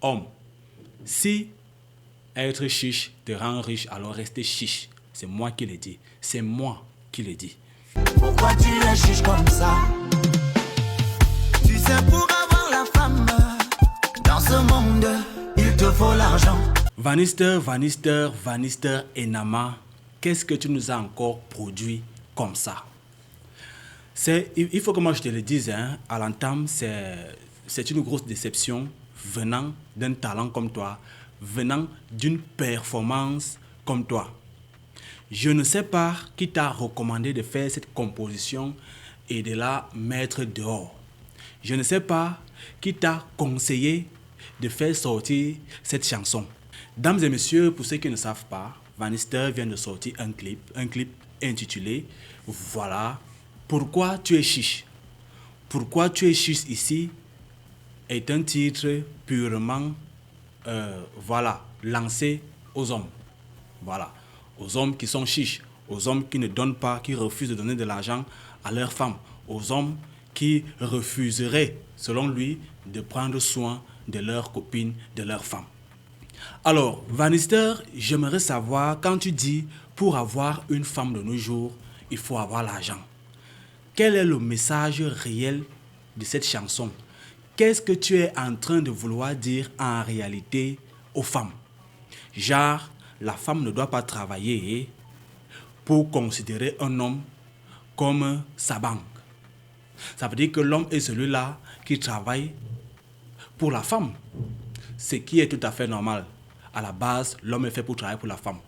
Homme, si être chiche te rend riche, alors restez chiche. C'est moi qui le dis. C'est moi qui le dis. Pourquoi tu es chiche comme ça? Tu sais, pour avoir la femme, dans ce monde, il te faut l'argent. Vanister et Nama, qu'est-ce que tu nous as encore produit comme ça? Il faut que moi je te le dise, hein, à l'entame, c'est une grosse déception venant d'un talent comme toi, venant d'une performance comme toi. Je ne sais pas qui t'a recommandé de faire cette composition et de la mettre dehors. Je ne sais pas qui t'a conseillé de faire sortir cette chanson. Dames et messieurs, pour ceux qui ne savent pas, Vanister vient de sortir un clip intitulé « Voilà, pourquoi tu es chiche ». Pourquoi tu es chiche ici est un titre purement lancé aux hommes. Voilà, aux hommes qui sont chiches, aux hommes qui ne donnent pas, qui refusent de donner de l'argent à leurs femmes, aux hommes qui refuseraient, selon lui, de prendre soin de leurs copines, de leurs femmes. Alors, Vanister, j'aimerais savoir, quand tu dis pour avoir une femme de nos jours, il faut avoir l'argent. Quel est le message réel de cette chanson? Qu'est-ce que tu es en train de vouloir dire en réalité aux femmes? Genre, la femme ne doit pas travailler pour considérer un homme comme sa banque. Ça veut dire que l'homme est celui-là qui travaille pour la femme. Ce qui est tout à fait normal. À la base, l'homme est fait pour travailler pour la femme.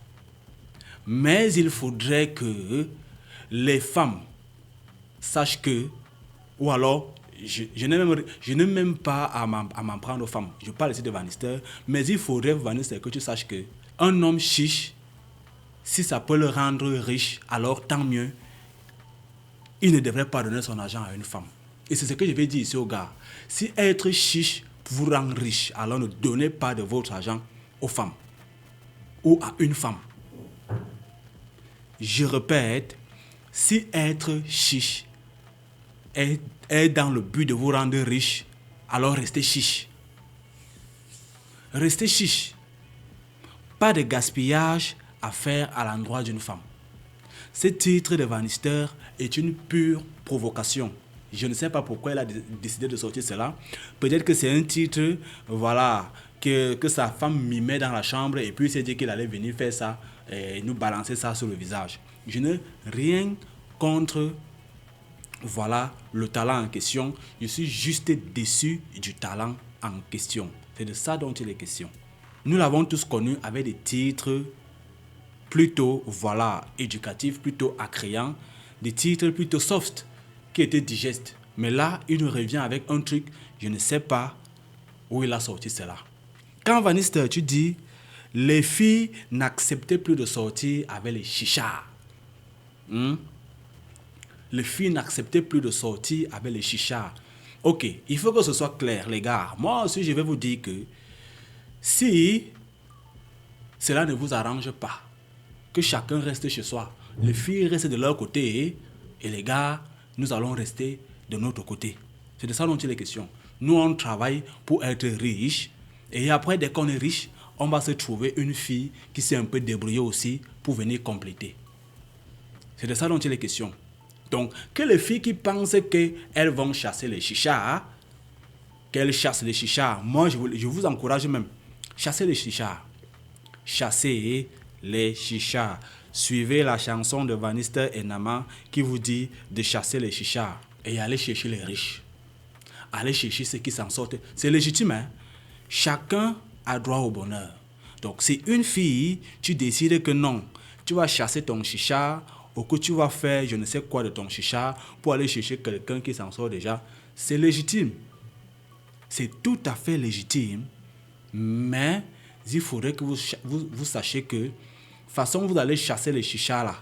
Mais il faudrait que les femmes sachent que, ou alors, je n'ai même pas à m'en prendre aux femmes. Je parle ici de Vanister, mais il faudrait, Vanister, que tu saches que un homme chiche, si ça peut le rendre riche, alors tant mieux. Il ne devrait pas donner son argent à une femme. Et c'est ce que je vais dire ici aux gars. Si être chiche vous rend riche, alors ne donnez pas de votre argent aux femmes ou à une femme. Je répète, si être chiche est dans le but de vous rendre riche, alors restez chiche. Restez chiche. Pas de gaspillage à faire à l'endroit d'une femme. Ce titre de Vanister est une pure provocation. Je ne sais pas pourquoi elle a décidé de sortir cela. Peut-être que c'est un titre, que sa femme mimait dans la chambre et puis il s'est dit qu'il allait venir faire ça et nous balancer ça sur le visage. Je n'ai rien contre, le talent en question. Je suis juste déçu du talent en question. C'est de ça dont il est question. Nous l'avons tous connu avec des titres plutôt, éducatifs, plutôt attrayants, des titres plutôt soft, qui étaient digestes. Mais là, il nous revient avec un truc, je ne sais pas où il a sorti cela. Quand Vanister, tu dis, les filles n'acceptaient plus de sortir avec les chichards. Les filles n'acceptaient plus de sortir avec les chichards. Ok, il faut que ce soit clair, les gars. Moi aussi, je vais vous dire que si cela ne vous arrange pas, que chacun reste chez soi, les filles restent de leur côté et les gars, nous allons rester de notre côté. C'est de ça dont il est question. Nous, on travaille pour être riches et après, dès qu'on est riche, on va se trouver une fille qui s'est un peu débrouillée aussi pour venir compléter. C'est de ça dont il est question. Donc, que les filles qui pensent qu'elles vont chasser les chichards, qu'elles chassent les chichards, moi, je vous encourage même. Chassez les chichards. Chassez les chichards. Suivez la chanson de Vanister et Nama qui vous dit de chasser les chichards et allez chercher les riches. Allez chercher ceux qui s'en sortent. C'est légitime, hein? Chacun a droit au bonheur. Donc, si une fille, tu décides que non, tu vas chasser ton chichard ou que tu vas faire je ne sais quoi de ton chichard pour aller chercher quelqu'un qui s'en sort déjà, c'est légitime. C'est tout à fait légitime, mais il faudrait que vous sachiez que façon vous allez chasser les chichards là.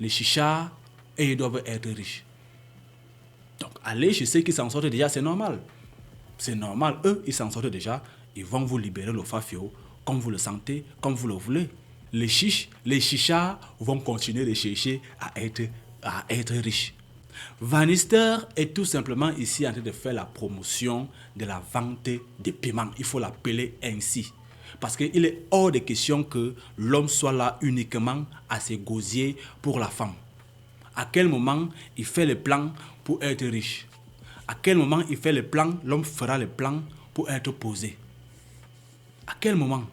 Les chichards, et ils doivent être riches. Donc, allez chez ceux qui s'en sortent déjà, c'est normal. C'est normal, eux, ils s'en sortent déjà. Ils vont vous libérer le fafio, comme vous le sentez, comme vous le voulez. Les chichards vont continuer de chercher à être riches. Vanister est tout simplement ici en train de faire la promotion de la vente des paiements. Il faut l'appeler ainsi. Parce qu'il est hors de question que l'homme soit là uniquement à se gosier pour la femme. À quel moment il fait le plan pour être riche? À quel moment il fait le plan, l'homme fera le plan pour être posé? À quel moment?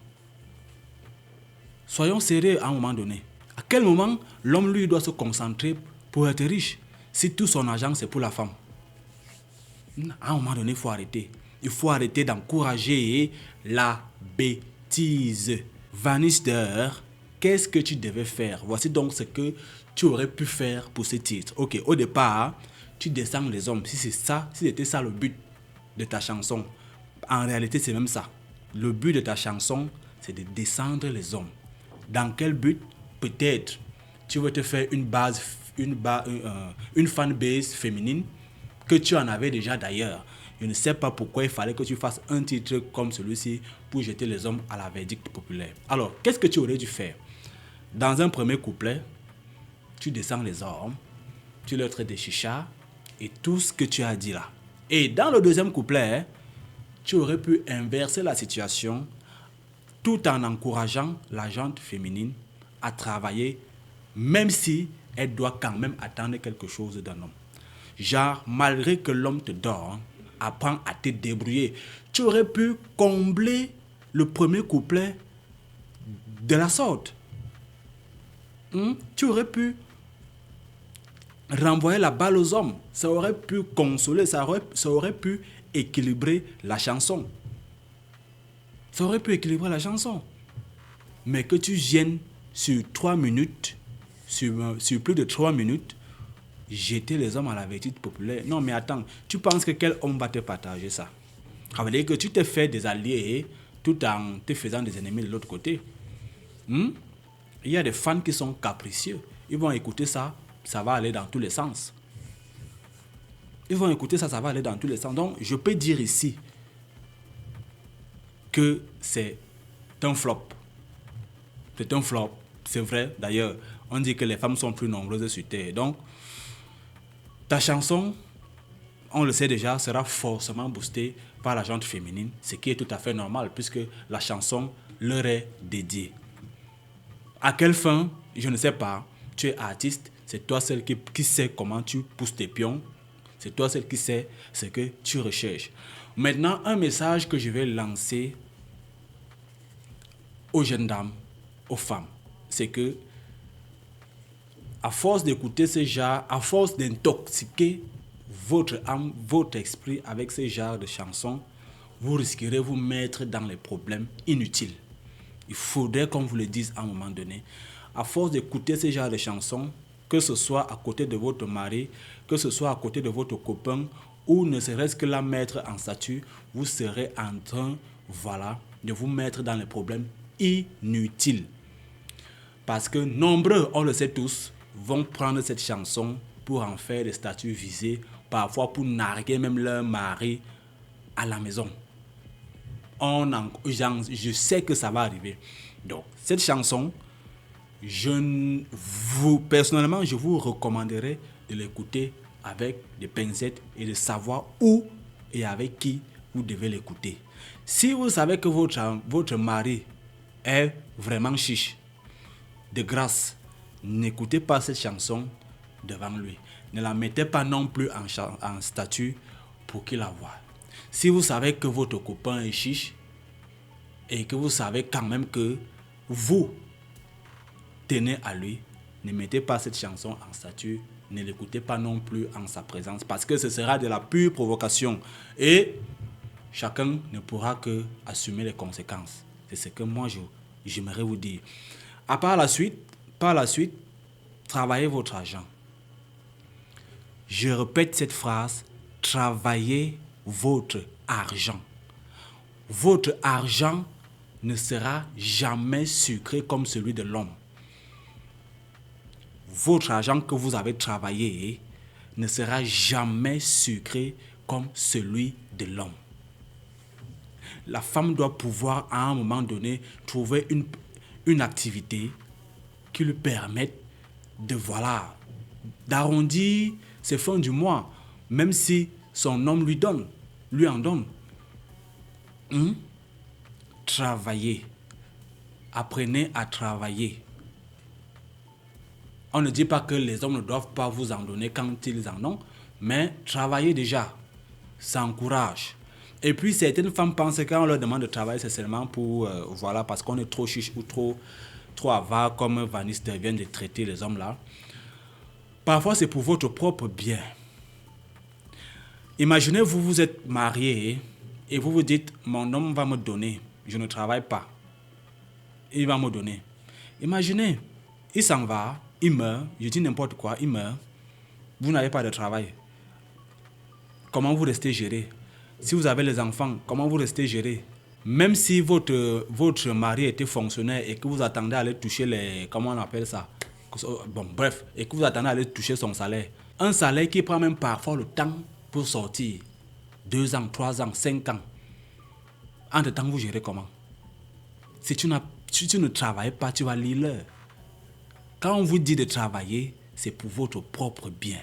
Soyons sérieux à un moment donné. À quel moment l'homme, lui, doit se concentrer pour être riche si tout son argent, c'est pour la femme? À un moment donné, il faut arrêter. Il faut arrêter d'encourager la bêtise. Vanister, qu'est-ce que tu devais faire? Voici donc ce que tu aurais pu faire pour ce titre. Ok, au départ, tu descends les hommes. Si c'était ça le but de ta chanson, en réalité, c'est même ça. Le but de ta chanson, c'est de descendre les hommes. Dans quel but? Peut-être tu veux te faire une fanbase féminine que tu en avais déjà d'ailleurs. Je ne sais pas pourquoi il fallait que tu fasses un titre comme celui-ci pour jeter les hommes à la verdict populaire. Alors, qu'est-ce que tu aurais dû faire? Dans un premier couplet, tu descends les hommes, tu leur traites des chichas et tout ce que tu as dit là. Et dans le deuxième couplet, tu aurais pu inverser la situation tout en encourageant la gente féminine à travailler, même si elle doit quand même attendre quelque chose d'un homme. Genre, malgré que l'homme te donne, apprends à te débrouiller. Tu aurais pu combler le premier couplet de la sorte. Tu aurais pu renvoyer la balle aux hommes. Ça aurait pu consoler, ça aurait pu équilibrer la chanson. Ça aurait pu équilibrer la chanson. Mais que tu viennes sur 3 minutes, sur plus de 3 minutes, jeter les hommes à la verdict populaire. Non, mais attends, tu penses que quel homme va te partager ça? Ça veut dire que tu t'es fait des alliés tout en te faisant des ennemis de l'autre côté. Il y a des fans qui sont capricieux. Ils vont écouter ça, ça va aller dans tous les sens. Ils vont écouter ça, ça va aller dans tous les sens. Donc, je peux dire ici que c'est un flop. C'est un flop, c'est vrai. D'ailleurs, on dit que les femmes sont plus nombreuses sur Terre. Donc, ta chanson, on le sait déjà, sera forcément boostée par la gente féminine, ce qui est tout à fait normal puisque la chanson leur est dédiée. À quelle fin? Je ne sais pas. Tu es artiste, c'est toi seul qui sais comment tu pousses tes pions. C'est toi seul qui sais ce que tu recherches. Maintenant, un message que je vais lancer aux jeunes dames, aux femmes, c'est que à force d'écouter ce genre, à force d'intoxiquer votre âme, votre esprit avec ce genre de chansons, vous risquerez vous mettre dans les problèmes inutiles. Il faudrait qu'on vous le dise à un moment donné. À force d'écouter ce genre de chansons, que ce soit à côté de votre mari, que ce soit à côté de votre copain, ou ne serait-ce que la mettre en statut, vous serez en train, de vous mettre dans les problèmes inutiles. Parce que nombreux, on le sait tous, vont prendre cette chanson pour en faire des statuts visés, parfois pour narguer même leur mari à la maison. Je sais que ça va arriver. Donc, cette chanson, personnellement, je vous recommanderais de l'écouter avec des pincettes et de savoir où et avec qui vous devez l'écouter. Si vous savez que votre mari est vraiment chiche, de grâce, n'écoutez pas cette chanson devant lui. Ne la mettez pas non plus en statut pour qu'il la voie. Si vous savez que votre copain est chiche et que vous savez quand même que vous tenez à lui, ne mettez pas cette chanson en statut, ne l'écoutez pas non plus en sa présence parce que ce sera de la pure provocation et chacun ne pourra que assumer les conséquences. C'est ce que moi j'aimerais vous dire. Par la suite, travaillez votre argent. Je répète cette phrase, travaillez votre argent. Votre argent ne sera jamais sucré comme celui de l'homme. Votre argent que vous avez travaillé ne sera jamais sucré comme celui de l'homme. La femme doit pouvoir à un moment donné trouver une activité qui lui permette d'arrondir c'est fin du mois, même si son homme lui en donne. Travaillez. Apprenez à travailler. On ne dit pas que les hommes ne doivent pas vous en donner quand ils en ont, mais travaillez déjà. Ça encourage. Et puis certaines femmes pensent que quand on leur demande de travailler, c'est seulement pour, voilà, parce qu'on est trop chiche ou trop avare, comme Vanister vient de traiter les hommes là. Parfois, c'est pour votre propre bien. Imaginez, vous êtes marié et vous vous dites, mon homme va me donner, je ne travaille pas. Il va me donner. Imaginez, il s'en va, il meurt, je dis n'importe quoi, il meurt. Vous n'avez pas de travail. Comment vous restez géré? Si vous avez les enfants, comment vous restez géré? Même si votre mari était fonctionnaire et que vous attendez à aller toucher les... Comment on appelle ça? Bon, bref, et que vous attendez à aller toucher son salaire. Un salaire qui prend même parfois le temps pour sortir. 2 ans, 3 ans, 5 ans. Entre-temps, vous gérez comment? Si tu ne travailles pas, tu vas lire l'heure. Quand on vous dit de travailler, c'est pour votre propre bien.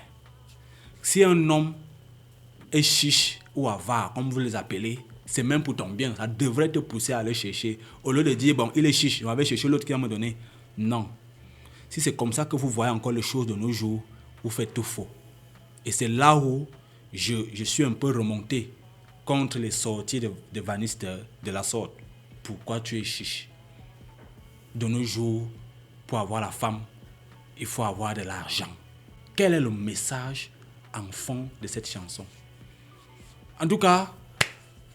Si un homme est chiche ou avare, comme vous les appelez, c'est même pour ton bien. Ça devrait te pousser à aller chercher. Au lieu de dire, bon, il est chiche, je vais aller chercher l'autre qui va me donner. Non. Si c'est comme ça que vous voyez encore les choses de nos jours, vous faites tout faux. Et c'est là où je suis un peu remonté contre les sorties de Vanister de la sorte. Pourquoi tu es chiche? De nos jours, pour avoir la femme, il faut avoir de l'argent. Quel est le message en fond de cette chanson? En tout cas,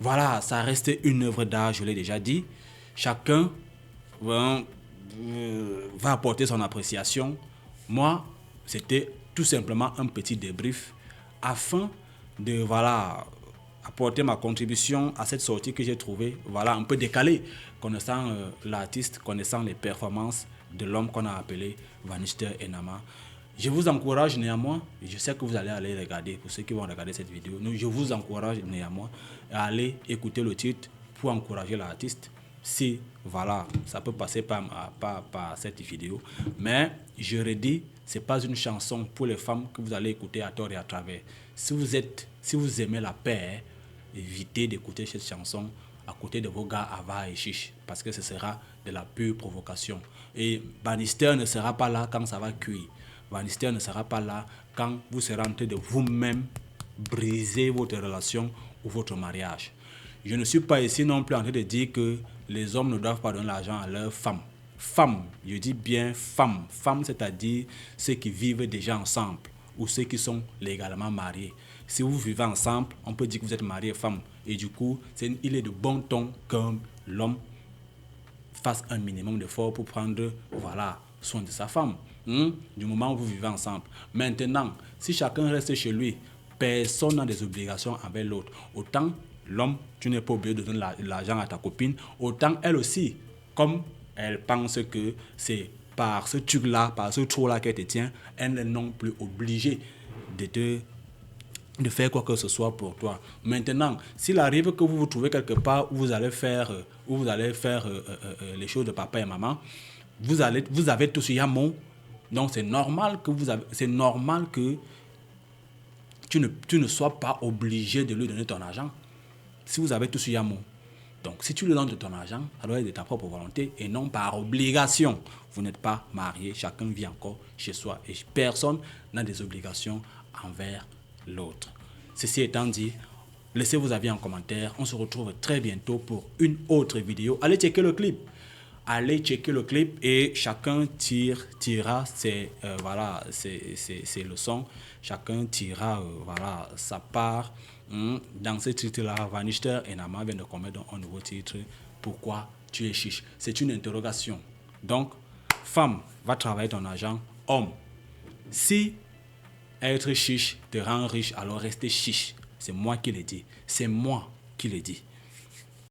voilà, ça reste une œuvre d'art, je l'ai déjà dit. Chacun va apporter son appréciation. Moi, c'était tout simplement un petit débrief afin de, voilà, apporter ma contribution à cette sortie que j'ai trouvée, voilà, un peu décalée, connaissant l'artiste, connaissant les performances de l'homme qu'on a appelé Vanister Enama. Je vous encourage néanmoins, je sais que vous allez aller regarder, pour ceux qui vont regarder cette vidéo, je vous encourage néanmoins à aller écouter le titre pour encourager l'artiste. Si, voilà, ça peut passer par cette vidéo. Mais, je redis, ce n'est pas une chanson pour les femmes que vous allez écouter à tort et à travers. Si vous aimez la paix, évitez d'écouter cette chanson à côté de vos gars avares et chiches, parce que ce sera de la pure provocation. Et Vanister ne sera pas là quand ça va cuire. Vanister ne sera pas là quand vous serez en train de vous-même briser votre relation ou votre mariage. Je ne suis pas ici non plus en train de dire que les hommes ne doivent pas donner l'argent à leurs femmes. Femmes, je dis bien femmes. Femmes, c'est-à-dire ceux qui vivent déjà ensemble ou ceux qui sont légalement mariés. Si vous vivez ensemble, on peut dire que vous êtes marié femme. Et du coup, il est de bon ton qu'un l'homme fasse un minimum d'efforts pour prendre, voilà, soin de sa femme. Du moment où vous vivez ensemble. Maintenant, si chacun reste chez lui, personne n'a des obligations envers l'autre. Autant l'homme, tu n'es pas obligé de donner l'argent à ta copine, autant elle aussi, comme elle pense que c'est par ce truc-là, par ce trou-là qu'elle te tient, elle n'est non plus obligée de faire quoi que ce soit pour toi. Maintenant, s'il arrive que vous vous trouvez quelque part où vous allez faire les choses de papa et maman, vous avez tous Yamon. Donc c'est normal que tu ne sois pas obligé de lui donner ton argent. Si vous avez tous Yamon. Donc si tu lui donnes de ton argent, ça doit être de ta propre volonté et non par obligation. Vous n'êtes pas marié, chacun vit encore chez soi et personne n'a des obligations envers l'autre. Ceci étant dit, laissez vos avis en commentaire. On se retrouve très bientôt pour une autre vidéo. Allez checker le clip. Allez checker le clip et chacun tirera ses leçons. Chacun tirera voilà, sa part. Dans ce titre-là, Vanister Enama vient de commettre un nouveau titre. Pourquoi tu es chiche? C'est une interrogation. Donc, femme, va travailler ton argent. Homme, si être chiche te rend riche, alors restez chiche. C'est moi qui l'ai dit. C'est moi qui l'ai dit.